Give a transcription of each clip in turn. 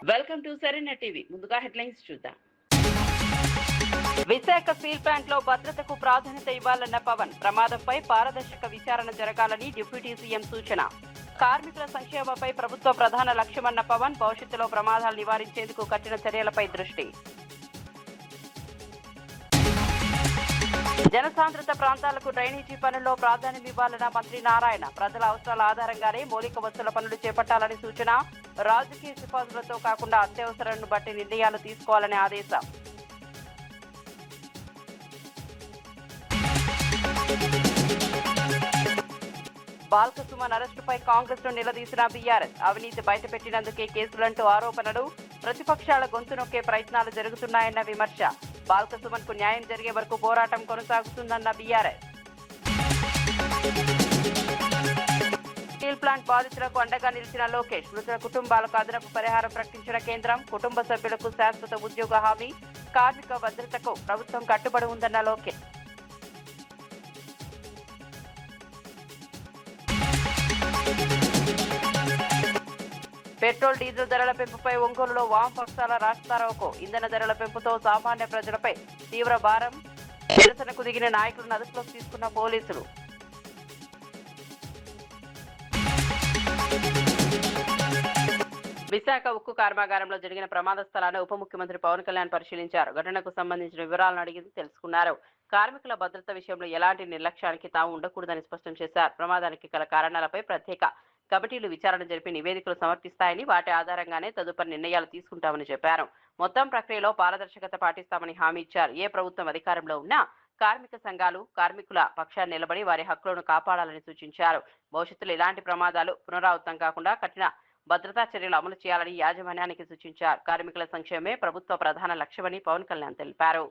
Welcome to సరైన TV. ముందుగా headlines చూద్దాం. విశాఖ స్టీల్ ప్లాంట్ లో భద్రతకు ప్రాధాన్యత ఇవ్వాలన్న పవన్. ప్రమాదంపై పారదర్శక విచారణ జరగాలని డిప్యూటీ సీఎం సూచన. కార్మికుల సంక్షేమంపై ప్రభుత్వ ప్రధాన లక్ష్యమన్న పవన్. భవిష్యత్తులో ప్రమాదాలు నివారించేందుకు కఠిన చర్యలపై దృష్టి. జనసాంద్రత ప్రాంతాలకు డ్రైనేజీ పనుల్లో ప్రాధాన్యం ఇవ్వాలన్న మంత్రి నారాయణ. ప్రజల అవసరాల ఆధారంగానే మౌలిక వసతుల పనులు చేపట్టాలని సూచన. రాజకీయ సిఫార్సులతో కాకుండా అత్యవసరాలను బట్టి నిర్ణయాలు తీసుకోవాలని ఆదేశం. బాల్కసుమన్ అరెస్టుపై కాంగ్రెస్ ను నిలదీసిన బీఆర్ఎస్. అవినీతి బయటపెట్టినందుకే కేసులంటూ ఆరోపణలు. ప్రతిపక్షాల గొంతు నొక్కే ప్రయత్నాలు జరుగుతున్నాయన్న విమర్శ. బాల్కసుమన్ కు న్యాయం జరిగే వరకు పోరాటం కొనసాగుతుందన్న బీఆర్ఎస్. స్టీల్ ప్లాంట్ బాధితులకు అండగా నిలిచిన లోకేష్. మృతుల కుటుంబాలకు అదనపు పరిహారం ప్రకటించిన కేంద్రం. కుటుంబ సభ్యులకు శాశ్వత ఉద్యోగ హామీ. కార్మిక భద్రతకు ప్రభుత్వం కట్టుబడి ఉందన్న లోకేష్. పెట్రోల్ డీజిల్ ధరల పెంపుపై ఒంగోలులో వామపక్షాల రాస్తారోకో. ఇంధన ధరల పెంపుతో సామాన్య ప్రజలపై తీవ్ర భారం. నిరసనకు దిగిన నాయకులను అదుపులోకి తీసుకున్న పోలీసులు. విశాఖ ఉక్కు కర్మాగారంలో జరిగిన ప్రమాద స్థలాన్ని ఉప ముఖ్యమంత్రి పవన్ కళ్యాణ్ పరిశీలించారు. ఘటనకు సంబంధించిన వివరాలను అడిగి తెలుసుకున్నారు. కార్మికుల భద్రత విషయంలో ఎలాంటి నిర్లక్ష్యానికి తాము ఉండకూడదని స్పష్టం చేశారు. ప్రమాదానికి గల కారణాలపై ప్రత్యేక కమిటీలు విచారణ జరిపి నివేదికలు సమర్పిస్తాయని, వాటి ఆధారంగానే తదుపరి నిర్ణయాలు తీసుకుంటామని చెప్పారు. మొత్తం ప్రక్రియలో పారదర్శకత పాటిస్తామని హామీ ఇచ్చారు. ఏ ప్రభుత్వం అధికారంలో ఉన్నా కార్మిక సంఘాలు కార్మికుల పక్షాన్ని నిలబడి వారి హక్కులను కాపాడాలని సూచించారు. భవిష్యత్తులో ఇలాంటి ప్రమాదాలు పునరావృతం కాకుండా కఠిన భద్రతా చర్యలు అమలు చేయాలని యాజమాన్యానికి సూచించారు. కార్మికుల సంక్షేమమే ప్రభుత్వ ప్రధాన లక్ష్యమని పవన్ కళ్యాణ్ తెలిపారు.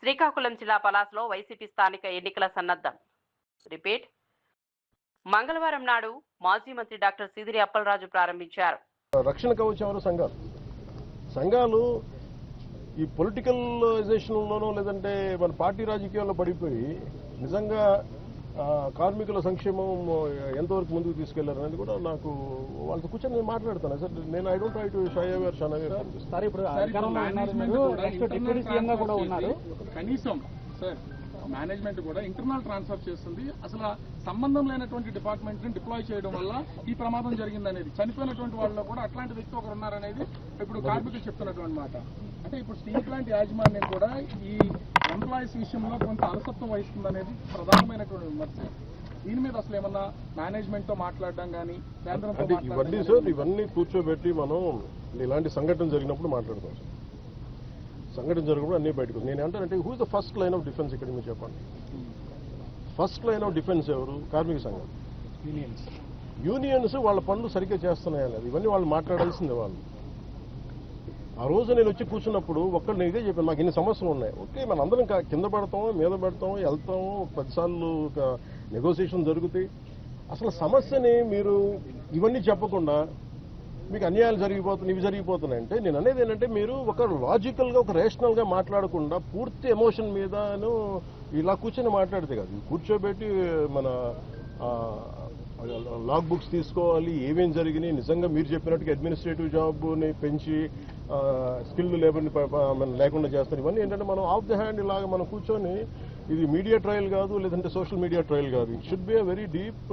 శ్రీకాకుళం జిల్లా పలాసలో వైసీపీ స్థానిక ఎన్నికల సన్నద్ధం. రిపీట్. మంగళవారం నాడు మాజీ మంత్రి డాక్టర్ సీదిరి అప్పలరాజు ప్రారంభించారు. రక్షణ కవచం సంఘాలు ఈ పొలిటికలైజేషన్లోనో లేదంటే మన పార్టీ రాజకీయాల్లో పడిపోయి నిజంగా కార్మికుల సంక్షేమం ఎంతవరకు ముందుకు తీసుకెళ్లారనేది కూడా నాకు వాళ్ళతో కూర్చొని నేను మాట్లాడతాను సార్. నేను I don't try to shy away or shun away. Sir ఇప్పుడు కనీసం సార్ మేనేజ్మెంట్ కూడా ఇంటర్నల్ ట్రాన్స్ఫర్ చేస్తుంది. అసలు సంబంధం లేనటువంటి డిపార్ట్మెంట్ ని డిప్లాయ్ చేయడం వల్ల ఈ ప్రమాదం జరిగిందనేది, చనిపోయినటువంటి వాళ్ళలో కూడా అట్లాంటి వ్యక్తి ఒకరు ఉన్నారనేది ఇప్పుడు కార్మికులు చెప్తున్నటువంటి మాట. అంటే ఇప్పుడు స్టీల్ ప్లాంట్ యాజమాన్యం కూడా ఈ ఎంప్లాయీస్ విషయంలో కొంత అలసత్వం వహిస్తుందనేది ప్రధానమైనటువంటి విమర్శ. దీని మీద అసలు ఏమన్నా మేనేజ్మెంట్ తో మాట్లాడడం కానీ కేంద్రంతో ఇవన్నీ సార్ ఇవన్నీ కూర్చోబెట్టి మనం ఇలాంటి సంఘటన జరిగినప్పుడు మాట్లాడతాం సార్. సంఘటన జరిగినప్పుడు అన్ని బయటకు. నేను అంటానంటే who is the first line of defence ఇక్కడ మీరు చెప్పండి. ఫస్ట్ లైన్ ఆఫ్ డిఫెన్స్ ఎవరు? కార్మిక సంఘం, యూనియన్స్. వాళ్ళ పనులు సరిగ్గా చేస్తున్నాయా లేదు ఇవన్నీ వాళ్ళు మాట్లాడాల్సిందే. వాళ్ళు ఆ రోజు నేను వచ్చి కూర్చున్నప్పుడు ఒక్కళ్ళు నేను ఇదే చెప్పాను, మాకు ఇన్ని సమస్యలు ఉన్నాయి. ఓకే, మన అందరం కింద పడతాము, మీద పెడతాము, వెళ్తాము, 10 సార్లు నెగోసియేషన్ జరుగుతాయి. అసలు సమస్యని మీరు ఇవన్నీ చెప్పకుండా మీకు అన్యాయాలు ఇవి జరిగిపోతున్నాయంటే నేను అనేది ఏంటంటే మీరు ఒక లాజికల్గా ఒక రేషనల్గా మాట్లాడకుండా పూర్తి ఎమోషన్ మీదను ఇలా కూర్చొని మాట్లాడితే కాదు. కూర్చోబెట్టి మన లాగ్ బుక్స్ తీసుకోవాలి, ఏమేం జరిగినాయి, నిజంగా మీరు చెప్పినట్టుగా అడ్మినిస్ట్రేటివ్ జాబ్ని పెంచి స్కిల్డ్ లేబర్ని లేకుండా చేస్తారు. ఇవన్నీ ఏంటంటే మనం ఆఫ్ ద హ్యాండ్ ఇలాగ మనం కూర్చొని ఇది మీడియా ట్రయల్ కాదు, లేదంటే సోషల్ మీడియా ట్రయల్ కాదు. It should be a very deep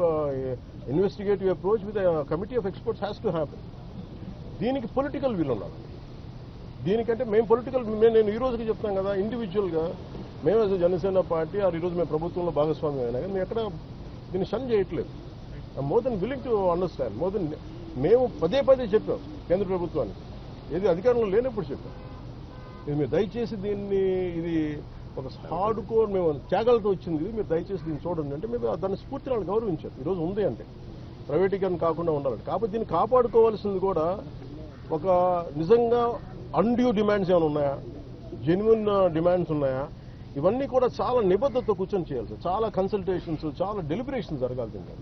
investigative approach with committee of experts has to happen. దీనికి పొలిటికల్ విల్ ఉండాలి. దీనికంటే నేను ఈ రోజుకి చెప్తాం కదా, ఇండివిజువల్గా మేము జనసేన పార్టీ ఈరోజు మేము ప్రభుత్వంలో భాగస్వామ్యం అయినా కానీ మేము ఎక్కడ దీన్ని షన్ చేయట్లేదు. More than willing to understand. మేము పదే చెప్పాం కేంద్ర ప్రభుత్వానికి, ఏది అధికారంలో లేనప్పుడు చెప్పాం, ఇది మీరు దయచేసి దీన్ని, ఇది ఒక హార్డ్ కోర్ మేము త్యాగాలతో వచ్చింది, మీరు దయచేసి దీన్ని చూడండి అంటే మీరు దాన్ని స్ఫూర్తిని వాళ్ళు గౌరవించారు. ఈరోజు ఉంది అంటే ప్రైవేటీకరణ కాకుండా ఉండాలంటే. కాబట్టి దీన్ని కాపాడుకోవాల్సింది కూడా ఒక నిజంగా అన్డ్యూ డిమాండ్స్ ఏమైనా ఉన్నాయా, జెన్యున్ డిమాండ్స్ ఉన్నాయా, ఇవన్నీ కూడా చాలా నిబద్ధతతో కూర్చొని చేయాలి. చాలా కన్సల్టేషన్స్, చాలా డెలిబరేషన్స్ జరగాల్సింది.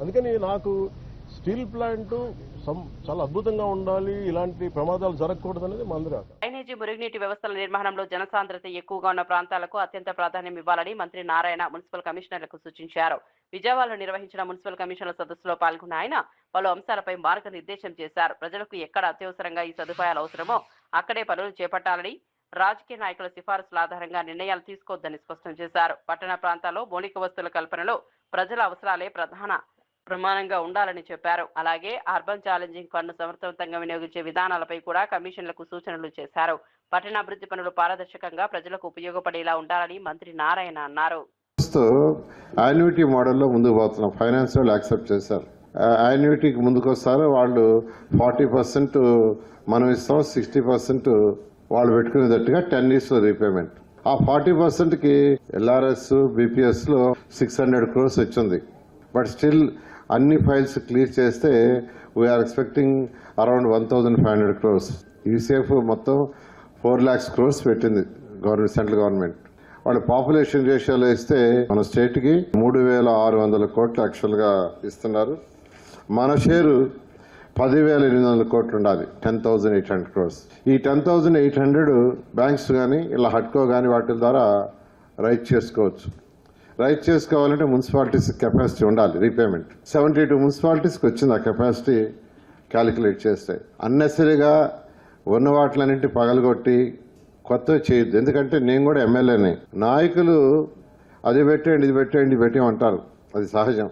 అందుకని నాకు స్టీల్ ప్లాంట్ చాలా అద్భుతంగా ఉండాలి, ఇలాంటి ప్రమాదాలు జరగకూడదు అనేది మా అందరి ఆశ. డ్రైనేజీ మురుగునీటి వ్యవస్థల నిర్మాణంలో జనసాంద్రత ఎక్కువగా ఉన్న ప్రాంతాలకు అత్యంత ప్రాధాన్యం ఇవ్వాలని మంత్రి నారాయణ మున్సిపల్ కమిషనర్లకు సూచించారు. విజయవాడలో నిర్వహించిన మున్సిపల్ కమిషనర్ల సదస్సులో పాల్గొన్న ఆయన పలు అంశాలపై మార్గనిర్దేశం చేశారు. ప్రజలకు ఎక్కడ అత్యవసరంగా ఈ సదుపాయాలు అవసరమో అక్కడే పనులు చేపట్టాలని, రాజకీయ నాయకుల సిఫారసుల ఆధారంగా నిర్ణయాలు తీసుకోవద్దని స్పష్టం చేశారు. పట్టణ ప్రాంతాల్లో మౌలిక వస్తువుల కల్పనలో ప్రజల అవసరాలే ప్రధాన ప్రమాణంగా ఉండాలని చెప్పారు. అలాగే అర్బన్ ఛాలెంజింగ్ ఫండ్ సమర్థవంతంగా వినియోగించే విధానాలపై కూడా కమిషన్లకు సూచనలు చేశారు. పట్టణాభివృద్ధి పనులు పారదర్శకంగా ప్రజలకు ఉపయోగపడేలా ఉండాలని మంత్రి నారాయణ అన్నారు. యాన్యుటీ మోడల్లో ముందుకు పోతున్నాం. ఫైనాన్స్ వాళ్ళు యాక్సెప్ట్ చేశారు. యాన్యుటీకి ముందుకు వస్తారు. వాళ్ళు 40% మనం ఇస్తాం, 60% వాళ్ళు పెట్టుకునేటట్టుగా 10 years రీపేమెంట్. ఆ 40%కి LRS, BPS లో 600 crores వచ్చింది. బట్ స్టిల్ అన్ని ఫైల్స్ క్లియర్ చేస్తే we are expecting around 1,500 crores. UCF మొత్తం 4 lakhs crores పెట్టింది గవర్నమెంట్, సెంట్రల్ గవర్నమెంట్. వాళ్ళ పాపులేషన్ రేషియోలో ఇస్తే మన స్టేట్కి 3,600 కోట్లు యాక్చువల్గా ఇస్తున్నారు. మన షేరు 10,800 కోట్లు ఉండాలి, 10,800 crores. ఈ 10,800 బ్యాంక్స్ కానీ ఇలా హట్కో కానీ వాటి ద్వారా రైట్ చేసుకోవచ్చు. రైట్ చేసుకోవాలంటే మున్సిపాలిటీస్ కెపాసిటీ ఉండాలి. రీపేమెంట్ 72 మున్సిపాలిటీస్కి వచ్చింది ఆ కెపాసిటీ క్యాలిక్యులేట్ చేస్తే. అన్నెసరీగా ఉన్న వాటిలన్నింటి పగలగొట్టి కొత్తవి చేయొద్దు. ఎందుకంటే నేను కూడా ఎమ్మెల్యేనే. నాయకులు అది పెట్టేయండి, ఇది పెట్టేయండి, ఇది పెట్టేయమంటారు. అది సహజం.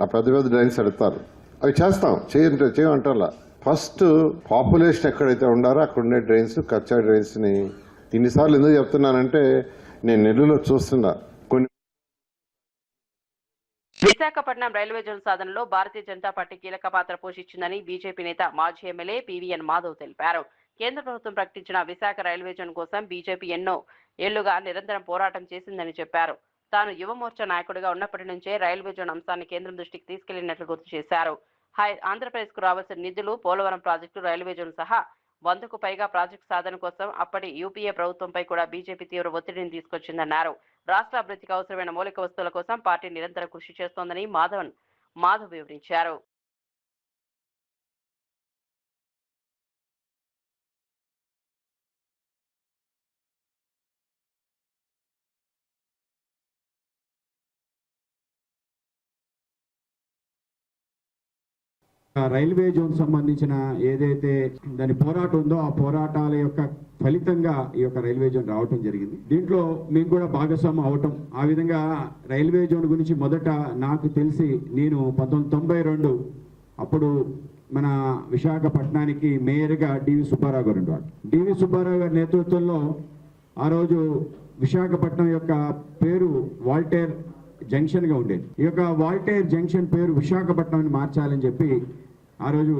ఆ పెద్ద పెద్ద డ్రైన్స్ ఎడతారు. అవి చేస్తాం, చేయమంటారా. ఫస్ట్ పాపులేషన్ ఎక్కడైతే ఉండారో అక్కడ ఉండే డ్రైన్స్, కచ్చా డ్రైన్స్ని ఇన్నిసార్లు ఎందుకు చెప్తున్నానంటే నేను నెల్లూరులో చూస్తున్నా. విశాఖపట్నం రైల్వే జోన్ సాధనలో భారతీయ జనతా పార్టీ కీలక పాత్ర పోషించిందని బీజేపీ నేత మాజీ ఎమ్మెల్యే పీవీఎన్ మాధవ్ తెలిపారు. కేంద్ర ప్రభుత్వం ప్రకటించిన విశాఖ రైల్వే జోన్ కోసం బీజేపీ ఎన్నో ఏళ్లుగా నిరంతరం పోరాటం చేసిందని చెప్పారు. తాను యువమోర్చా నాయకుడిగా ఉన్నప్పటి నుంచే రైల్వే జోన్ అంశాన్ని కేంద్రం దృష్టికి తీసుకెళ్లినట్లు గుర్తు చేశారు. ఆంధ్రప్రదేశ్ కు రావాల్సిన నిధులు, పోలవరం ప్రాజెక్టు, రైల్వే జోన్ సహా 100కు పైగా ప్రాజెక్టు సాధన కోసం అప్పటి యూపీఏ ప్రభుత్వంపై కూడా బీజేపీ తీవ్ర ఒత్తిడిని తీసుకొచ్చిందన్నారు. రాష్ట్ర అభివృద్ధికి అవసరమైన మౌలిక వస్తువుల కోసం పార్టీ నిరంతరం కృషి చేస్తోందని మాధవ్ వివరించారు. రైల్వే జోన్ సంబంధించిన ఏదైతే దాని పోరాటం ఉందో ఆ పోరాటాల యొక్క ఫలితంగా ఈ యొక్క రైల్వే జోన్ రావటం జరిగింది. దీంట్లో మేము కూడా భాగస్వామ్యం అవటం. ఆ విధంగా రైల్వే జోన్ గురించి మొదట నాకు తెలిసి నేను 1992 అప్పుడు మన విశాఖపట్నానికి మేయర్గా డివి సుబ్బారావు గారు ఉండేవాడు. డివి సుబ్బారావు గారి నేతృత్వంలో ఆ రోజు విశాఖపట్నం యొక్క పేరు వాల్టేర్ జంక్షన్గా ఉండేది. ఈ యొక్క వాల్టేర్ జంక్షన్ పేరు విశాఖపట్నం అని మార్చాలని చెప్పి ఆ రోజు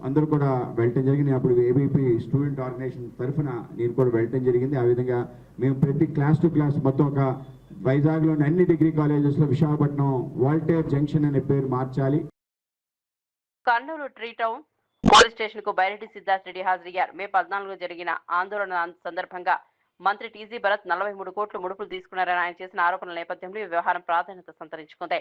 అందరూ కూడా వెళ్ళటం జరిగింది. అప్పుడు ఏబీపీ స్టూడెంట్ ఆర్గనైజేషన్ తరఫున నేను కూడా వెళ్ళటం జరిగింది. ఆ విధంగా మేము ప్రతి క్లాస్ టు క్లాస్ మొత్తం ఒక వైజాగ్లోని అన్ని డిగ్రీ కాలేజెస్లో విశాఖపట్నం వాల్టేర్ జంక్షన్ అనే పేరు మార్చాలి. Kurnool tree town police station కు బైరెడ్డి సిద్ధార్థ్ రెడ్డి హాజరయ్యారు. మే 14 జరిగిన ఆందోళన సందర్భంగా మంత్రి టీజీ భరత్ 43 కోట్లు ముడుపులు తీసుకున్నారని ఆయన చేసిన ఆరోపణల నేపథ్యంలో ఈ వ్యవహారం ప్రాధాన్యత సంతరించుకుంది.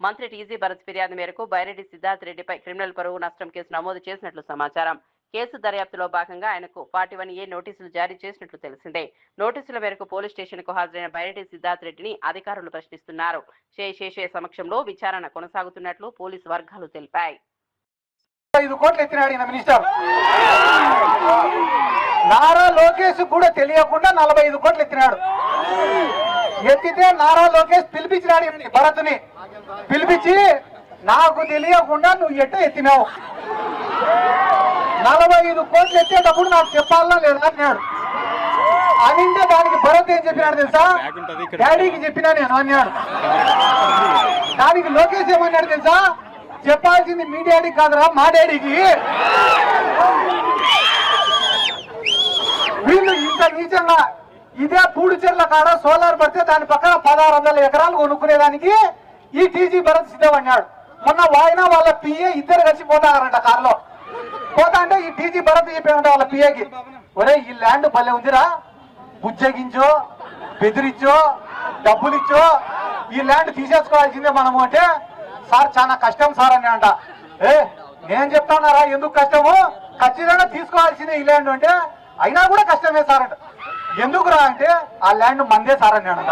మంత్రి టీజీ భరత్ ఫిర్యాదు మేరకు బైరెడ్డి సిద్ధార్థ్ రెడ్డిపై క్రిమినల్ పరువు నష్టం కేసు నమోదు చేసినట్లు సమాచారం. కేసు దర్యాప్తులో భాగంగా ఆయనకు 41A నోటీసులు జారీ చేసినట్లు తెలిసిందే. నోటీసుల మేరకు పోలీస్ స్టేషన్ కు హాజరైన బైరెడ్డి సిద్ధార్థ్ రెడ్డిని అధికారులు ప్రశ్నిస్తున్నారు. శేషే సమక్షంలో విచారణ కొనసాగుతున్నట్లు పోలీసు వర్గాలు తెలిపాయి. 5 కోట్లు ఎత్తినాడు ఈయన మినిస్టర్. నారా లోకేష్ కూడా తెలియకుండా 45 కోట్లు ఎత్తినాడు. ఎత్తితే నారా లోకేష్ పిలిపించినాడు భరత్ని. పిలిపించి నాకు తెలియకుండా నువ్వు ఎట్ట ఎత్తినావు, 45 కోట్లు ఎత్తేటప్పుడు నాకు చెప్పాలన్నా లేదా అన్నాడు. అనింటే దానికి భరత్ ఏం చెప్పినాడు తెలుసా? డాడీకి చెప్పినా నేను అన్నాడు. దానికి లోకేష్ ఏమన్నాడు తెలుసా? చెప్పాల్సింది మీ డాడీకి కాదురా, మా డాడీకి. వీళ్ళు ఇంత నీచంగా ఇదే పూడిచెర్ల కాడ సోలార్ పడితే దాని పక్కన 1600 ఎకరాలు కొనుక్కునేదానికి ఈ టీజీ భరత్ సిద్ధమన్నాడు. మొన్న వాయినా వాళ్ళ పిఏ ఇద్దరు కలిసి పోతారంట కారులో. పోతా అంటే ఈ టీజీ భరత్ చెప్పామంట వాళ్ళ పిఏకి, ఒరే ఈ ల్యాండ్ భలే ఉందిరా, బుజ్జగించో, బెదిరించో, డబ్బులిచ్చో ఈ ల్యాండ్ తీసేసుకోవాల్సిందే మనము అంటే, సార్ చాలా కష్టం సార్ అని అంట. నేను చెప్తానారా ఎందుకు కష్టము, ఖచ్చితంగా తీసుకోవాల్సిందే ఈ ల్యాండ్ అంటే అయినా కూడా కష్టమే సార్ అంట. ఎందుకురా అంటే ఆ ల్యాండ్ మందే సార్ అని అంట.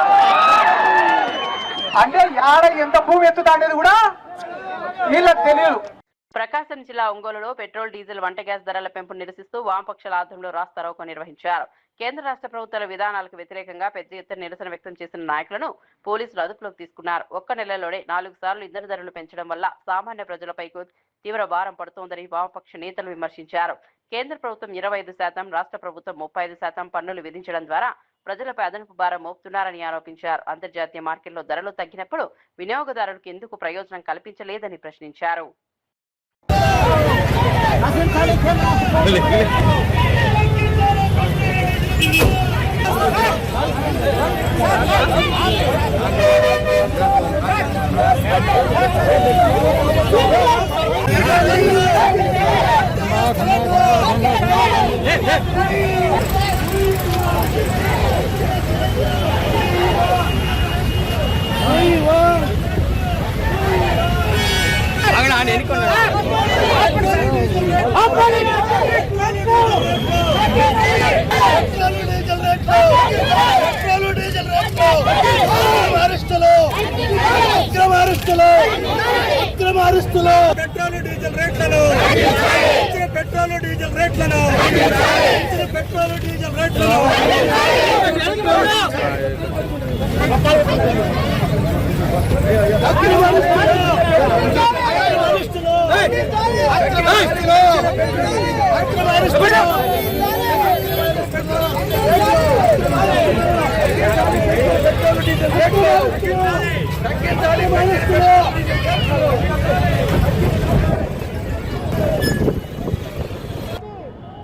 అంటే యాడ ఎంత భూమి ఎత్తుతా అనేది కూడా వీళ్ళకి తెలియదు. ప్రకాశం జిల్లా ఒంగోలులో పెట్రోల్ డీజిల్ వంట గ్యాస్ ధరల పెంపు నిరసిస్తూ వామపక్షాల ఆధ్వర్యంలో రాస్తారోకో నిర్వహించారు. కేంద్ర రాష్ట్ర ప్రభుత్వాల విధానాలకు వ్యతిరేకంగా పెద్ద ఎత్తున నిరసన వ్యక్తం చేసిన నాయకులను పోలీసులు అదుపులోకి తీసుకున్నారు. ఒక్క నెలలోనే 4 సార్లు ఇంధన ధరలు పెంచడం వల్ల సామాన్య ప్రజలపై తీవ్ర భారం పడుతోందని వామపక్ష నేతలు విమర్శించారు. కేంద్ర ప్రభుత్వం 25%, రాష్ట్ర ప్రభుత్వం 35% పన్నులు విధించడం ద్వారా ప్రజలపై అదనపు భారం మోపుతున్నారని ఆరోపించారు. అంతర్జాతీయ మార్కెట్లో ధరలు తగ్గినప్పుడు వినియోగదారులకు ఎందుకు ప్రయోజనం కల్పించలేదని ప్రశ్నించారు.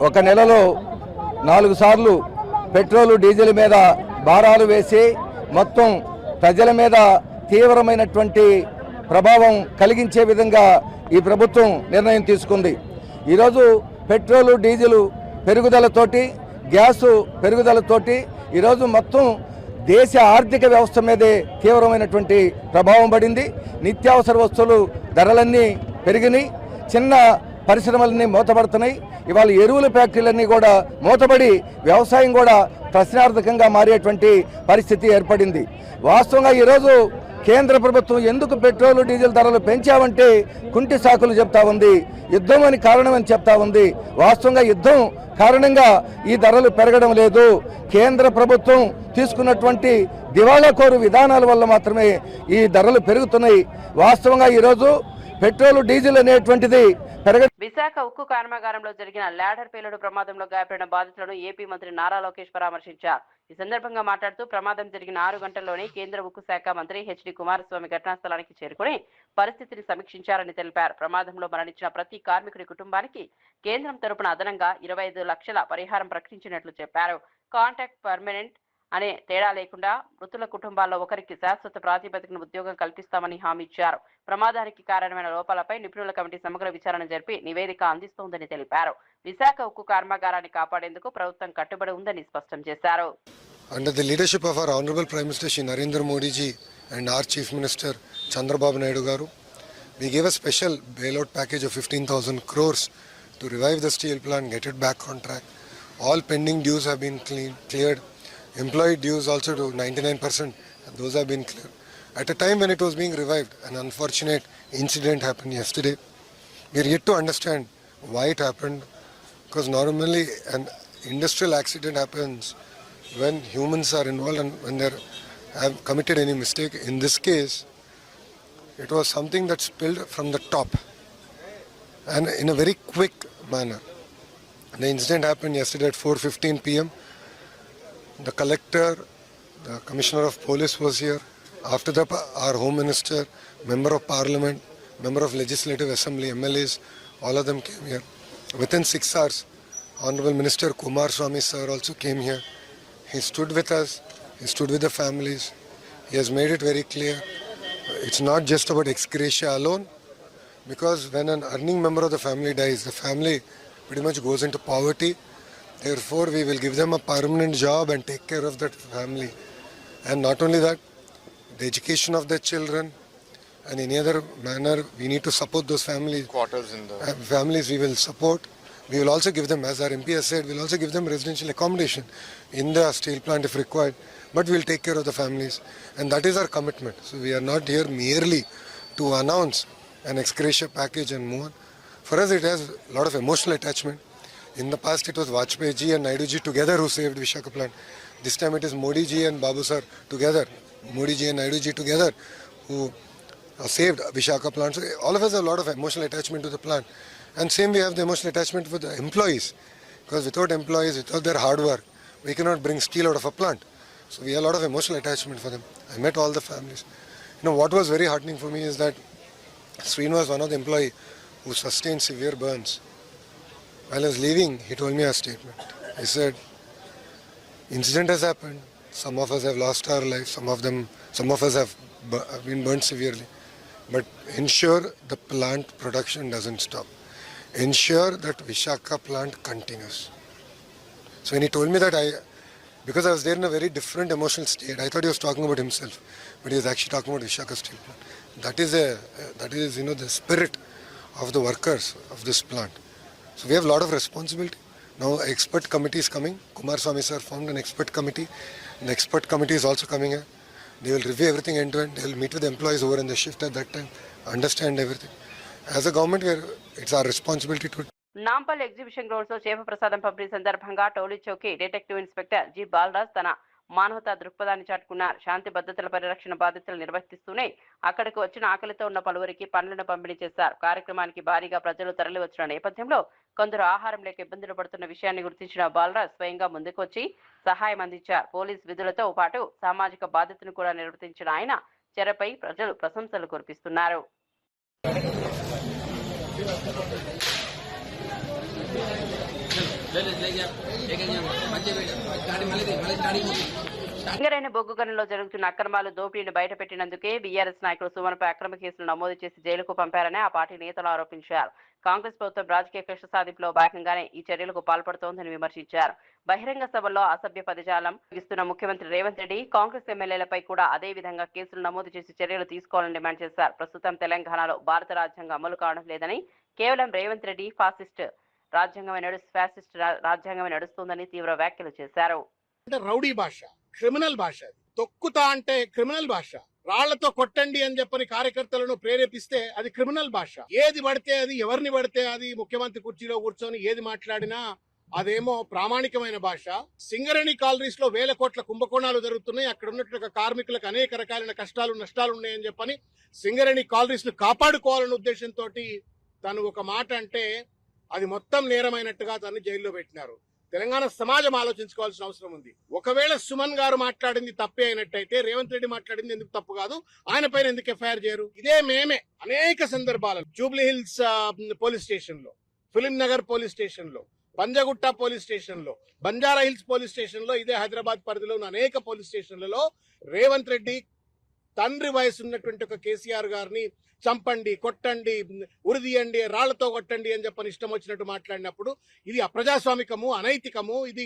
ఒక నెలలో 4 సార్లు పెట్రోలు డీజిల్ మీద భారాలు వేసి మొత్తం ప్రజల మీద తీవ్రమైనటువంటి ప్రభావం కలిగించే విధంగా ఈ ప్రభుత్వం నిర్ణయం తీసుకుంది. ఈరోజు పెట్రోలు డీజిల్ పెరుగుదలతోటి, గ్యాసు పెరుగుదలతోటి ఈరోజు మొత్తం దేశ ఆర్థిక వ్యవస్థ మీదే తీవ్రమైనటువంటి ప్రభావం పడింది. నిత్యావసర వస్తువులు ధరలన్నీ పెరిగినాయి. చిన్న పరిశ్రమలన్నీ మూతపడుతున్నాయి. ఇవాళ ఎరువుల ఫ్యాక్టరీలన్నీ కూడా మూతపడి వ్యవసాయం కూడా ప్రశ్నార్థకంగా మారేటువంటి పరిస్థితి ఏర్పడింది. వాస్తవంగా ఈరోజు కేంద్ర ప్రభుత్వం ఎందుకు పెట్రోలు డీజిల్ ధరలు పెంచామంటే కుంటి సాకులు చెప్తా ఉంది. యుద్ధం అని కారణమని చెప్తా ఉంది. వాస్తవంగా యుద్ధం కారణంగా ఈ ధరలు పెరగడం లేదు. కేంద్ర ప్రభుత్వం తీసుకున్నటువంటి దివాళాకోరు విధానాల వల్ల మాత్రమే ఈ ధరలు పెరుగుతున్నాయి. వాస్తవంగా ఈరోజు పెట్రోలు డీజిల్ అనేటువంటిది విశాఖ ఉక్కు కర్మాగారంలో జరిగిన ల్యాడర్ పేలుడు ప్రమాదంలో గాయపడిన బాధితులను ఏపీ మంత్రి నారా లోకేష్ పరామర్శించారు. ఈ సందర్భంగా మాట్లాడుతూ ప్రమాదం జరిగిన 6 గంటల్లోనే కేంద్ర ఉక్కు శాఖ మంత్రి హెచ్డి కుమారస్వామి ఘటనా స్థలానికి చేరుకుని పరిస్థితిని సమీక్షించారని తెలిపారు. ప్రమాదంలో మరణించిన ప్రతి కార్మికుడి కుటుంబానికి కేంద్రం తరపున అదనంగా 25 లక్షల పరిహారం ప్రకటించినట్లు చెప్పారు. కాంట్రాక్ట్ పర్మనెంట్ అనే తేడా లేకుండా మృతుల కుటుంబాల్లో ఒకరికి శాశ్వత ప్రాతిపదికన ఉద్యోగం కల్పిస్తామని హామీ ఇచ్చారు. ప్రమాదానికి కారణమైన లోపాలపై నిపుణుల కమిటీ సమగ్ర విచారణ జరిపి నివేదిక అందిస్తోందని తెలిపారు. విశాఖ ఉక్కు కర్మాగారాన్ని కాపాడేందుకు ప్రభుత్వం కట్టుబడి ఉందని స్పష్టం చేశారు. Under the leadership of our Honorable Prime Minister Shri Narendra Modi ji and our Chief Minister Chandrababu Naidu garu, we gave a special bailout package of 15,000 crores to revive the steel plant, get it back on track. All pending dues have been cleared. Employee dues also to 99%, those have been cleared. At a time when it was being revived, an unfortunate incident happened yesterday. We are yet to understand why it happened, because normally an industrial accident happens when humans are involved and when they have committed any mistake. In this case, it was something that spilled from the top and in a very quick manner. The incident happened yesterday at 4:15 p.m. The collector, the commissioner of police was here. After that, our home minister, member of parliament, member of legislative assembly, MLAs, all of them came here. Within 6 hours, Honorable Minister Kumaraswamy sir also came here. He stood with us, he stood with the families. He has made it very clear. It's not just about ex gratia alone, because when an earning member of the family dies, the family pretty much goes into poverty. Therefore, we will give them a permanent job and take care of that family. And not only that, the education of their children and any other manner we need to support those families. Quarters in the Families we will support. We will also give them, as our MP has said, we will also give them residential accommodation in the steel plant if required. But we will take care of the families, and that is our commitment. So we are not here merely to announce an ex gratia package and move on. For us, it has a lot of emotional attachment. In the past, it was Vajpayee ji and Naidu ji together who saved Visakhapatnam plant. This time, it is Modi ji and Babu sir together, Modi ji and Naidu ji together, who saved Visakhapatnam plant. So all of us have a lot of emotional attachment to the plant. And same, we have the emotional attachment for the employees, because without employees, without their hard work, we cannot bring steel out of a plant. So we have a lot of emotional attachment for them. I met all the families. You know, what was very heartening for me is that Sreen was one of the employees who sustained severe burns. While I was leaving, he told me a statement. He said, incident has happened. Some of us have lost our lives. Some of us have been burnt severely. But ensure the plant production doesn't stop. Ensure that Visakhapatnam plant continues. So when he told me that, because I was there in a very different emotional state, I thought he was talking about himself, but he was actually talking about Visakhapatnam steel plant. That is the spirit of the workers of this plant. So we have a lot of responsibility. Now an expert committee is coming. Kumaraswamy sir formed an expert committee. The expert committee is also coming here. They will review everything end to end. They will meet with the employees over in the shift at that time, understand everything. As a government, it's our responsibility to. Nampally exhibition grounds లో చేప ప్రసాదం పంపిణీ సందర్భంగా Toli Chowki detective inspector G Balaraj తన మానవతా దృక్పథాన్ని చాటుకున్నారు. శాంతి భద్రతల పరిరక్షణ బాధ్యతలు నిర్వర్తిస్తూనే అక్కడికి వచ్చిన ఆకలితో ఉన్న పలువురికి పండ్లను పంపిణీ చేశారు. కార్యక్రమానికి భారీగా ప్రజలు తరలి వచ్చిన నేపథ్యంలో కొందరు ఆహారం లేక ఇబ్బందులు పడుతున్న విషయాన్ని గుర్తించిన బాలరాజ్ స్వయంగా ముందుకు వచ్చి సహాయం అందించారు. పోలీస్ విధులతో పాటు సామాజిక బాధ్యతను కూడా నిర్వర్తించిన ఆయన చర్యపై ప్రజలు ప్రశంసలు కురిపిస్తున్నారు. సింగరేణి బొగ్గు గనుల్లో జరుగుతున్న అక్రమాలు దోపిడీని బయటపెట్టినందుకే బీఆర్ఎస్ నాయకులు సుమన్పై అక్రమ కేసులు నమోదు చేసి జైలుకు పంపారని ఆ పార్టీ నేతలు ఆరోపించారు. కాంగ్రెస్ ప్రభుత్వం రాజకీయ కక్ష సాధింపులో భాగంగానే ఈ చర్యలకు పాల్పడుతోందని విమర్శించారు. బహిరంగ సభల్లో అసభ్య పదజాలం ఇస్తున్న ముఖ్యమంత్రి రేవంత్ రెడ్డి కాంగ్రెస్ ఎమ్మెల్యేలపై కూడా అదే విధంగా కేసులు నమోదు చేసి చర్యలు తీసుకోవాలని డిమాండ్ చేశారు. ప్రస్తుతం తెలంగాణలో భారత రాజ్యాంగం అమలు కావడం లేదని, కేవలం రేవంత్ రెడ్డి ఫ్యాసిస్ట్ రాజ్యాంగమే నడుస్తుందని తీవ్ర వ్యాఖ్యలు చేశారు. రౌడీ భాష, క్రిమినల్ భాష, తొక్కుతా అంటే క్రిమినల్ భాష, రాళ్లతో కొట్టండి అని చెప్పని కార్యకర్తలను ప్రేరేపిస్తే అది క్రిమినల్ భాష. ఏది పడితే అది, ఎవరిని పడితే అది ముఖ్యమంత్రి కుర్చీలో కూర్చొని ఏది మాట్లాడినా అదేమో ప్రామాణికమైన భాష. సింగరేణి కాలనీస్ లో వేల కోట్ల కుంభకోణాలు జరుగుతున్నాయి. అక్కడ ఉన్నట్టు కార్మికులకు అనేక రకాలైన కష్టాలు నష్టాలు ఉన్నాయని చెప్పని సింగరేణి కాలనీస్ ను కాపాడుకోవాలనే ఉద్దేశంతో తను ఒక మాట అంటే అది మొత్తం నేరమైనట్టుగా తను జైల్లో పెట్టినారు. తెలంగాణ సమాజం ఆలోచించుకోవాల్సిన అవసరం ఉంది. ఒకవేళ సుమన్ గారు మాట్లాడింది తప్పే అయినట్టయితే రేవంత్ రెడ్డి మాట్లాడింది ఎందుకు తప్పు కాదు, ఆయన పైన ఎందుకు ఎఫ్ఐఆర్ చేయరు? ఇదే మేమే అనేక సందర్భాలలో జూబ్లీ హిల్స్ పోలీస్ స్టేషన్ లో, ఫిలిం నగర్ పోలీస్ స్టేషన్ లో, పంజగుట్ట పోలీస్ స్టేషన్ లో, బంజారా హిల్స్ పోలీస్ స్టేషన్ లో, ఇదే హైదరాబాద్ పరిధిలో ఉన్న అనేక పోలీస్ స్టేషన్లలో రేవంత్ రెడ్డి తండ్రి వయసు ఉన్నటువంటి ఒక కేసీఆర్ గారిని చంపండి, కొట్టండి, ఉరిదీయండి, రాళ్లతో కొట్టండి అని చెప్పని ఇష్టం వచ్చినట్టు మాట్లాడినప్పుడు ఇది అప్రజాస్వామికము, అనైతికము, ఇది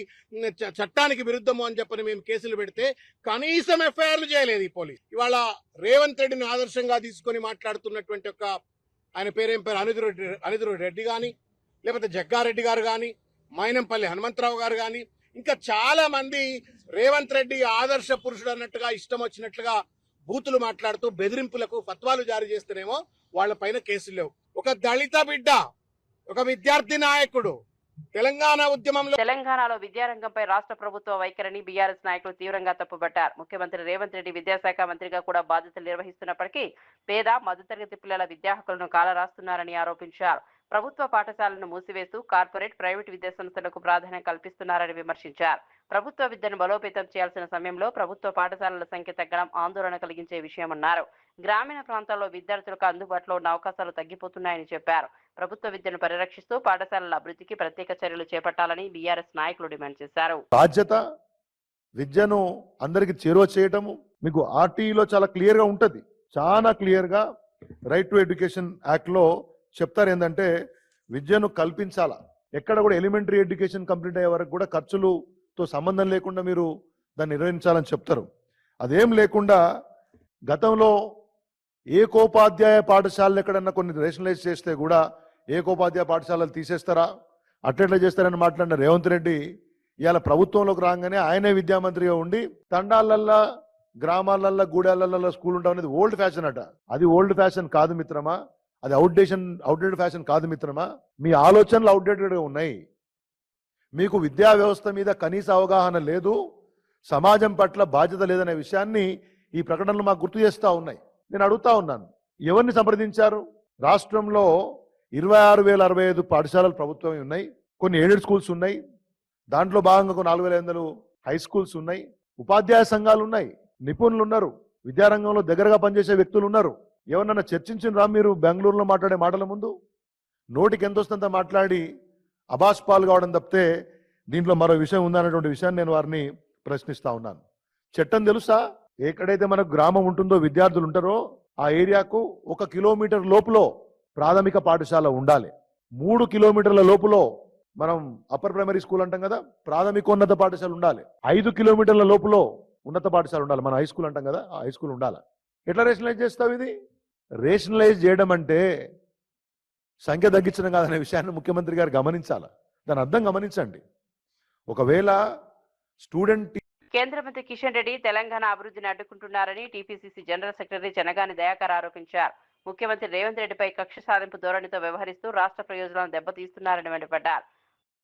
చట్టానికి విరుద్ధము అని చెప్పని మేము కేసులు పెడితే కనీసం ఎఫ్ఐఆర్లు చేయలేదు ఈ పోలీస్. ఇవాళ రేవంత్ రెడ్డిని ఆదర్శంగా తీసుకొని మాట్లాడుతున్నటువంటి ఒక ఆయన పేరేం పేరు అనిరుద్ధ రెడ్డి కానీ, లేకపోతే జగ్గారెడ్డి గారు కానీ, మైనంపల్లి హనుమంతరావు గారు కానీ, ఇంకా చాలా మంది రేవంత్ రెడ్డి ఆదర్శ పురుషుడు అన్నట్టుగా ఇష్టం వచ్చినట్లుగా బూతులు మాట్లాడుతూ బెదిరింపులకు ఫత్వాలు జారీ చేస్తేనేమో వాళ్ళ పైన కేసులు లేవు. ఒక దళిత బిడ్డ, ఒక విద్యార్థి నాయకుడు తెలంగాణలో విద్యారంగంపై రాష్ట్ర ప్రభుత్వ వైఖరిని బీఆర్ఎస్ నాయకులు తీవ్రంగా తప్పుపట్టారు. ముఖ్యమంత్రి రేవంత్ రెడ్డి విద్యాశాఖ మంత్రిగా కూడా బాధ్యతలు నిర్వహిస్తున్నప్పటికీ పేద మధ్యతరగతి పిల్లల విద్యా హక్కులను కాలరాస్తున్నారని ఆరోపించారు. ప్రభుత్వ పాఠశాలను మూసివేస్తూ కార్పొరేట్, ప్రైవేట్ విద్యాసంస్థలకు ప్రాధాన్యం కల్పిస్తున్నారని విమర్శించారు. ప్రభుత్వ విద్యను బలోపేతం చేయాల్సిన సమయంలో ప్రభుత్వ పాఠశాలల సంఖ్య తగ్గడం ఆందోళన కలిగించే విషయమన్నారు. గ్రామీణ ప్రాంతాల్లో విద్యార్థులకు అందుబాటులో ఉన్న అవకాశాలు తగ్గిపోతున్నాయని చెప్పారు. ప్రభుత్వ విద్యను పరిరక్షిస్తూ పాఠశాలల అభివృద్ధికి ప్రత్యేక చర్యలు చేపట్టాలని బీఆర్ఎస్ నాయకులు డిమాండ్ చేశారు. బాధ్యత విద్యను అందరికి చేరువ చేయటము మీకు ఆర్టీఈలో చాలా క్లియర్ గా ఉంటది. చాలా క్లియర్ గా రైట్ టు ఎడ్యుకేషన్ యాక్ట్ లో చెప్తారు ఏంటంటే విద్యను కల్పించాలా. ఎక్కడ కూడా ఎలిమెంటరీ ఎడ్యుకేషన్ కంప్లీట్ అయ్యే వరకు కూడా ఖర్చులతో సంబంధం లేకుండా మీరు దాన్ని నిర్వహించాలని చెప్తారు. అదేం లేకుండా గతంలో ఏకోపాధ్యాయ పాఠశాలలు ఎక్కడన్నా కొన్ని రేషనలైజ్ చేస్తే కూడా ఏకోపాధ్యాయ పాఠశాలలు తీసేస్తారా, అట్లెట్లా చేస్తారని మాట్లాడిన రేవంత్ రెడ్డి ఇవాళ ప్రభుత్వంలోకి రాగానే ఆయనే విద్యామంత్రిగా ఉండి తండాలల్లా, గ్రామాలల్లో, గూడాలల్లో స్కూల్ ఉంటాం అనేది ఓల్డ్ ఫ్యాషన్ అట. అది ఓల్డ్ ఫ్యాషన్ కాదు మిత్రమా, అది అవుట్డేటెడ్ ఫ్యాషన్ కాదు మిత్రమా. మీ ఆలోచనలు అవుట్డేటెడ్గా ఉన్నాయి. మీకు విద్యా వ్యవస్థ మీద కనీస అవగాహన లేదు, సమాజం పట్ల బాధ్యత లేదనే విషయాన్ని ఈ ప్రకటనలు మాకు గుర్తు చేస్తూ ఉన్నాయి. నేను అడుగుతా ఉన్నాను, ఎవరిని సంప్రదించారు? రాష్ట్రంలో 26,065 పాఠశాలలు ప్రభుత్వం ఉన్నాయి, కొన్ని ఎయిడెడ్ స్కూల్స్ ఉన్నాయి, దాంట్లో భాగంగా కొన్ని 4,500 హై స్కూల్స్ ఉన్నాయి, ఉపాధ్యాయ సంఘాలు ఉన్నాయి, నిపుణులు ఉన్నారు, విద్యారంగంలో దగ్గరగా పనిచేసే వ్యక్తులు ఉన్నారు. ఎవరన్నా చర్చించినరా మీరు బెంగళూరులో మాట్లాడే మాటల ముందు? నోటికి ఎంత వస్తుందంత మాట్లాడి అబాస్పాలు కావడం తప్పితే దీంట్లో మరో విషయం ఉందనేటువంటి విషయాన్ని నేను వారిని ప్రశ్నిస్తా ఉన్నాను. చట్టం తెలుసా? ఎక్కడైతే మనకు గ్రామం ఉంటుందో, విద్యార్థులు ఉంటారో ఆ ఏరియాకు 1 కిలోమీటర్ లోపులో ప్రాథమిక పాఠశాల ఉండాలి. 3 కిలోమీటర్ల లోపులో మనం అప్పర్ ప్రైమరీ స్కూల్ అంటాం కదా, ప్రాథమికోన్నత పాఠశాల ఉండాలి. 5 కిలోమీటర్ల లోపులో ఉన్నత పాఠశాల ఉండాలి, మనం హై స్కూల్ అంటాం కదా, ఆ హై స్కూల్ ఉండాలి. ఎట్లా రేషనలైజ్ చేస్తావు? ఇది రేషనలైజ్ చేయడం అంటే సంఖ్య తగ్గించడం కాదనే విషయాన్ని ముఖ్యమంత్రి గారు గమనించాలి. దాని అర్థం గమనించండి. ఒకవేళ స్టూడెంట్ కేంద్ర మంత్రి కిషన్ రెడ్డి తెలంగాణ అభివృద్ధిని అడ్డుకుంటున్నారని TPCC general secretary Janagani Dayakar ఆరోపించారు. ముఖ్యమంత్రి రేవంత్ రెడ్డిపై కక్ష సాధింపు ధోరణితో వ్యవహరిస్తూ రాష్ట్ర ప్రయోజనాలను దెబ్బతీస్తున్నారని మండిపడ్డారు.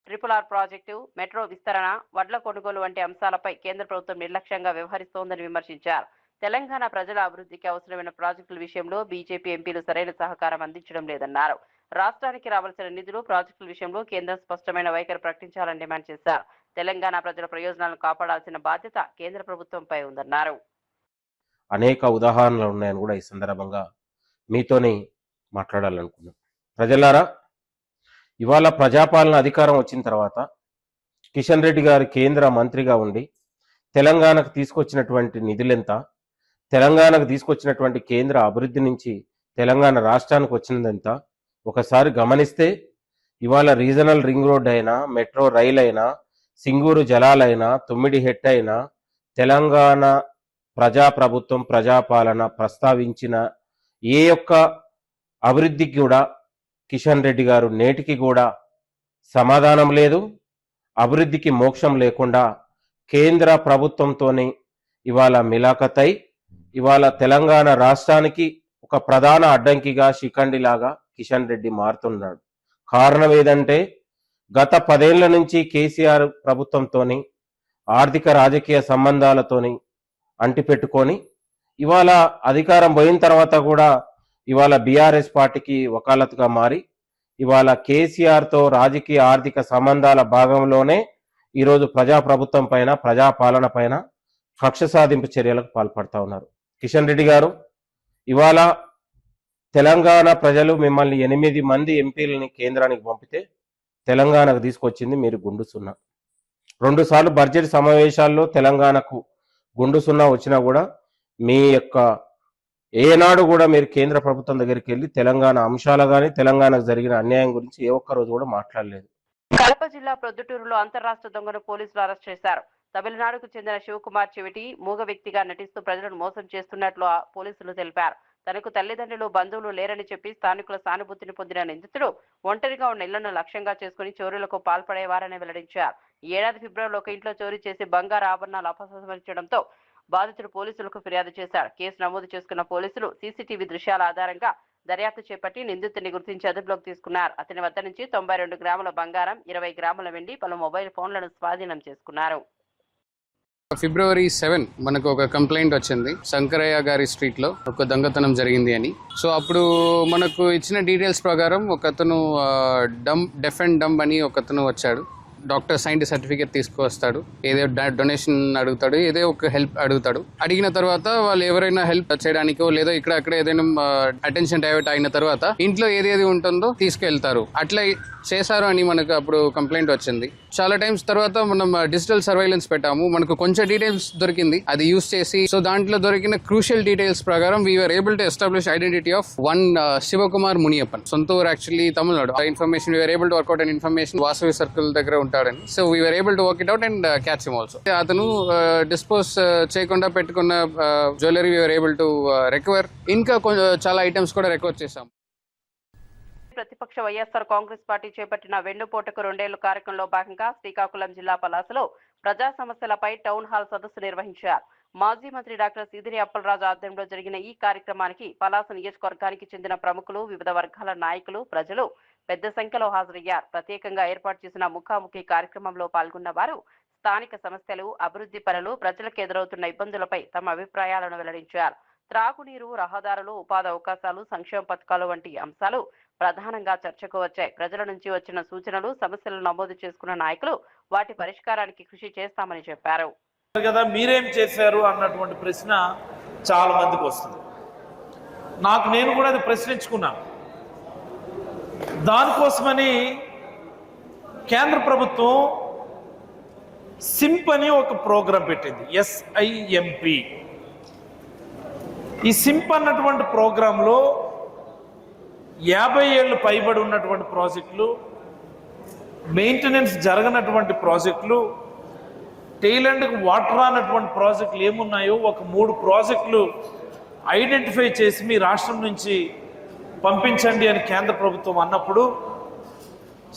RRR ప్రాజెక్టు, మెట్రో విస్తరణ, వడ్ల కొనుగోలు వంటి అంశాలపై కేంద్ర ప్రభుత్వం నిర్లక్ష్యంగా వ్యవహరిస్తోందని విమర్శించారు. తెలంగాణ ప్రజల అభివృద్ధికి అవసరమైన ప్రాజెక్టుల విషయంలో బీజేపీ ఎంపీలు సరైన సహకారం అందించడం లేదన్నారు. రాష్ట్రానికి రావాల్సిన నిధులు, ప్రాజెక్టుల విషయంలో కేంద్రం స్పష్టమైన వైఖరి ప్రకటించాలని డిమాండ్ చేశారు. తెలంగాణ ప్రజల ప్రయోజనాలను కాపాడాల్సిన బాధ్యత కేంద్ర ప్రభుత్వంపై ఉందన్నారు. అనేక ఉదాహరణలు ఉన్నాయని కూడా ఈ సందర్భంగా మీతోని మాట్లాడాలనుకున్నాం. ప్రజలారా, ఇవాళ ప్రజాపాలన అధికారం వచ్చిన తర్వాత కిషన్ రెడ్డి గారు కేంద్ర మంత్రిగా ఉండి తెలంగాణకు తీసుకొచ్చినటువంటి నిధులెంత, తెలంగాణకు తీసుకొచ్చినటువంటి కేంద్ర అభివృద్ధి నుంచి తెలంగాణ రాష్ట్రానికి వచ్చినదెంత ఒకసారి గమనిస్తే, ఇవాళ రీజనల్ రింగ్ రోడ్ అయినా, మెట్రో రైల్ అయినా, సింగూరు జలాలైనా, 9 హెట్ అయినా, తెలంగాణ ప్రజాప్రభుత్వం, ప్రజాపాలన ప్రస్తావించిన ఏ ఒక్క అభివృద్ధికి కూడా కిషన్ రెడ్డి గారు నేటికి కూడా సమాధానం లేదు. అభివృద్ధికి మోక్షం లేకుండా కేంద్ర ప్రభుత్వంతోనే ఇవాళ మిలాఖతై ఇవాళ తెలంగాణ రాష్ట్రానికి ఒక ప్రధాన అడ్డంకిగా, శిఖండిలాగా కిషన్ రెడ్డి మారుతున్నాడు. కారణం ఏదంటే, గత 10 ఏళ్ల నుంచి కేసీఆర్ ప్రభుత్వంతోని ఆర్థిక రాజకీయ సంబంధాలతోని అంటిపెట్టుకొని ఇవాళ అధికారం పోయిన తర్వాత కూడా ఇవాళ బీఆర్ఎస్ పార్టీకి వకాలత్గా మారి ఇవాళ కేసీఆర్తో రాజకీయ ఆర్థిక సంబంధాల భాగంలోనే ఈరోజు ప్రజాప్రభుత్వం పైన, ప్రజాపాలన పైన కక్ష సాధింపు చర్యలకు పాల్పడతా ఉన్నారు. కిషన్ రెడ్డి గారు, ఇవాళ తెలంగాణ ప్రజలు మిమ్మల్ని 8 మంది ఎంపీలని కేంద్రానికి పంపితే తెలంగాణకు తీసుకొచ్చింది మీరు గుండు సున్నా. 2 సార్లు బడ్జెట్ సమావేశాల్లో తెలంగాణకు గుండు సున్నా వచ్చినా కూడా మీ యొక్క ఏనాడు కూడా మీరు కేంద్ర ప్రభుత్వం దగ్గరికి వెళ్ళి తెలంగాణ అంశాలు కానీ, తెలంగాణకు జరిగిన అన్యాయం గురించి ఏ ఒక్క రోజు కూడా మాట్లాడలేదు. కడప జిల్లా ప్రొద్దుటూరులో అంతర్రాష్ట్ర దొంగను పోలీసులు అరెస్ట్ చేశారు. తమిళనాడుకు చెందిన శివకుమార్ చెవిటి మూగ వ్యక్తిగా నటిస్తూ ప్రజలను మోసం చేస్తున్నట్లు పోలీసులు తెలిపారు. తనకు తల్లిదండ్రులు, బంధువులు లేరని చెప్పి స్థానికుల సానుభూతిని పొందిన నిందితుడు ఒంటరిగా ఉన్న ఇళ్లను లక్ష్యంగా చేసుకుని చోరీలకు పాల్పడేవారని వెల్లడించారు. ఈ ఏడాది ఫిబ్రవరిలో ఒక ఇంట్లో చోరీ చేసి బంగారు ఆభరణాలు అపహరించడంతో బాధితుడు పోలీసులకు ఫిర్యాదు చేశారు. కేసు నమోదు చేసుకున్న పోలీసులు సీసీటీవీ దృశ్యాల ఆధారంగా దర్యాప్తు చేపట్టి నిందితుడిని గుర్తించి అదుపులోకి తీసుకున్నారు. అతని వద్ద నుంచి 92 గ్రాముల బంగారం, 20 గ్రాముల వెండి, పలు మొబైల్ ఫోన్లను స్వాధీనం చేసుకున్నారు. ఫిబ్రవరి 7 మనకు ఒక కంప్లైంట్ వచ్చింది, శంకరయ్య గారి స్ట్రీట్ లో ఒక దొంగతనం జరిగింది అని. సో అప్పుడు మనకు ఇచ్చిన డీటెయిల్స్ ప్రకారం ఒకతను డెఫ్ అండ్ డంబ్ అని ఒకతను వచ్చాడు. డాక్టర్ సైంట్ సర్టిఫికేట్ తీసుకువస్తాడు, ఏదో డొనేషన్ అడుగుతాడు, ఏదో ఒక హెల్ప్ అడుగుతాడు. అడిగిన తర్వాత వాళ్ళు ఎవరైనా హెల్ప్ చేయడానికో లేదో ఇక్కడ ఏదైనా అటెన్షన్ డైవర్ట్ అయిన తర్వాత ఇంట్లో ఏదేది ఉంటుందో తీసుకెళ్తారు. అట్లా చేశారు అని మనకు అప్పుడు కంప్లైంట్ వచ్చింది. చాలా టైమ్స్ తర్వాత మనం డిజిటల్ సర్వైలెన్స్ పెట్టాము, మనకు కొంచెం డీటెయిల్స్ దొరికింది. అది యూస్ చేసి సో దాంట్లో దొరికిన క్రూషియల్ డీటెయిల్స్ ప్రకారం we're able to establish identity of one Sivakumar Muniyappan. సొంత ఊరు actually Tamil Nadu. Information we're able to work out and information Vasavi circle దగ్గర ఉంటారు. ఉంటాడని. So we're able to work it out and catch him also. అతను డిస్పోజ్ చేయకుండా పెట్టుకున్న jewellery we're able to recover. ఇంకా చాలా ఐటమ్స్ కూడా రికవర్ చేశాం. ప్రతిపక్ష వైఎస్ఆర్ కాంగ్రెస్ పార్టీ చేపట్టిన వెన్నుపోటకు 2 ఏళ్ల కార్యక్రమంలో భాగంగా శ్రీకాకుళం జిల్లా పలాసలో ప్రజా సమస్యలపై టౌన్ హాల్ సదస్సు నిర్వహించారు. మాజీ మంత్రి డాక్టర్ సీదిరి అప్పలరాజు ఆధ్వర్యంలో జరిగిన ఈ కార్యక్రమానికి పలాస నియోజకవర్గానికి చెందిన ప్రముఖులు, వివిధ వర్గాల నాయకులు, ప్రజలు పెద్ద సంఖ్యలో హాజరయ్యారు. ప్రత్యేకంగా ఏర్పాటు చేసిన ముఖాముఖి కార్యక్రమంలో పాల్గొన్న వారు స్థానిక సమస్యలు, అభివృద్ధి పనులు, ప్రజలకు ఎదురవుతున్న ఇబ్బందులపై తమ అభిప్రాయాలను వెల్లడించారు. త్రాగునీరు, రహదారులు, ఉపాధి అవకాశాలు, సంక్షేమ పథకాలు వంటి అంశాలు ప్రధానంగా చర్చకు వచ్చాయి. ప్రజల నుంచి వచ్చిన సూచనలు, సమస్యలను నమోదు చేసుకున్న నాయకులు వాటి పరిష్కారానికి కృషి చేస్తామని చెప్పారు. కదా మీరేం చేశారు అన్నటువంటి ప్రశ్న చాలా మందికి వస్తుంది. నేను కూడా అది ప్రశ్నించుకున్నాను. దానికోసమని కేంద్ర ప్రభుత్వం సింప్ అని ఒక ప్రోగ్రాం పెట్టింది, SIMP. ఈ సింప్ అన్నటువంటి ప్రోగ్రాంలో 50 ఏళ్ళు పైబడి ఉన్నటువంటి ప్రాజెక్టులు, మెయింటెనెన్స్ జరగనటువంటి ప్రాజెక్టులు, టైలాండ్కి వాటర్ రానటువంటి ప్రాజెక్టులు ఏమున్నాయో ఒక 3 ప్రాజెక్టులు ఐడెంటిఫై చేసి మీ రాష్ట్రం నుంచి పంపించండి అని కేంద్ర ప్రభుత్వం అన్నప్పుడు,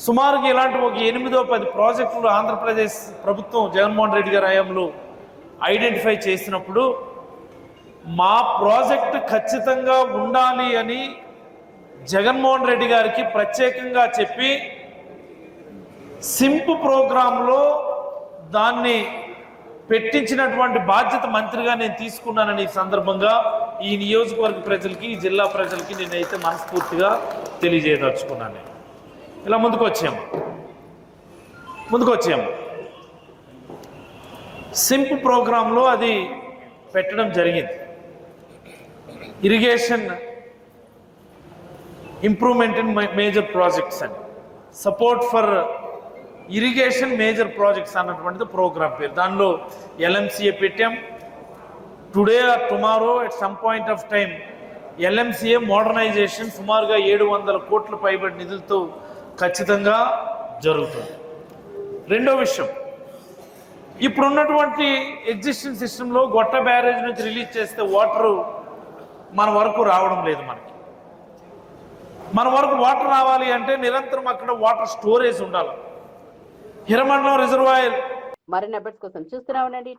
సుమారుగా ఇలాంటి ఒక 8-10 ప్రాజెక్టులు ఆంధ్రప్రదేశ్ ప్రభుత్వం జగన్మోహన్ రెడ్డి గారి హయాంలో ఐడెంటిఫై చేసినప్పుడు మా ప్రాజెక్టు ఖచ్చితంగా ఉండాలి అని జగన్మోహన్ రెడ్డి గారికి ప్రత్యేకంగా చెప్పి సింప్ ప్రోగ్రాంలో దాన్ని పెట్టించినటువంటి బాధ్యత మంత్రిగా నేను తీసుకున్నానని ఈ సందర్భంగా ఈ నియోజకవర్గ ప్రజలకి, ఈ జిల్లా ప్రజలకి నేనైతే మనస్ఫూర్తిగా తెలియజేయదలుచుకున్నాను. ఇలా ముందుకు వచ్చాము. సింప్ ప్రోగ్రాంలో అది పెట్టడం జరిగింది. Irrigation improvement in major projects అని, support for irrigation major projects అన్నటువంటిది ప్రోగ్రామ్ పేరు. దానిలో LMCA పెట్టాం. Today or tomorrow at some point of time LMCA modernisation సుమారుగా 700 కోట్ల పైబడి నిధులతో ఖచ్చితంగా జరుగుతుంది. రెండో విషయం, ఇప్పుడున్నటువంటి ఎగ్జిస్టింగ్ సిస్టంలో గొట్ట బ్యారేజ్ నుంచి రిలీజ్ చేస్తే వాటరు మన వరకు రావడం లేదు. మన వరకు వాటర్ రావాలి అంటే నిరంతరం అక్కడ వాటర్ స్టోరేజ్ ఉండాలి. హిరమండలం రిజర్వాయర్. మరిన్ని అప్డేట్స్ కోసం చూస్తూనే ఉండండి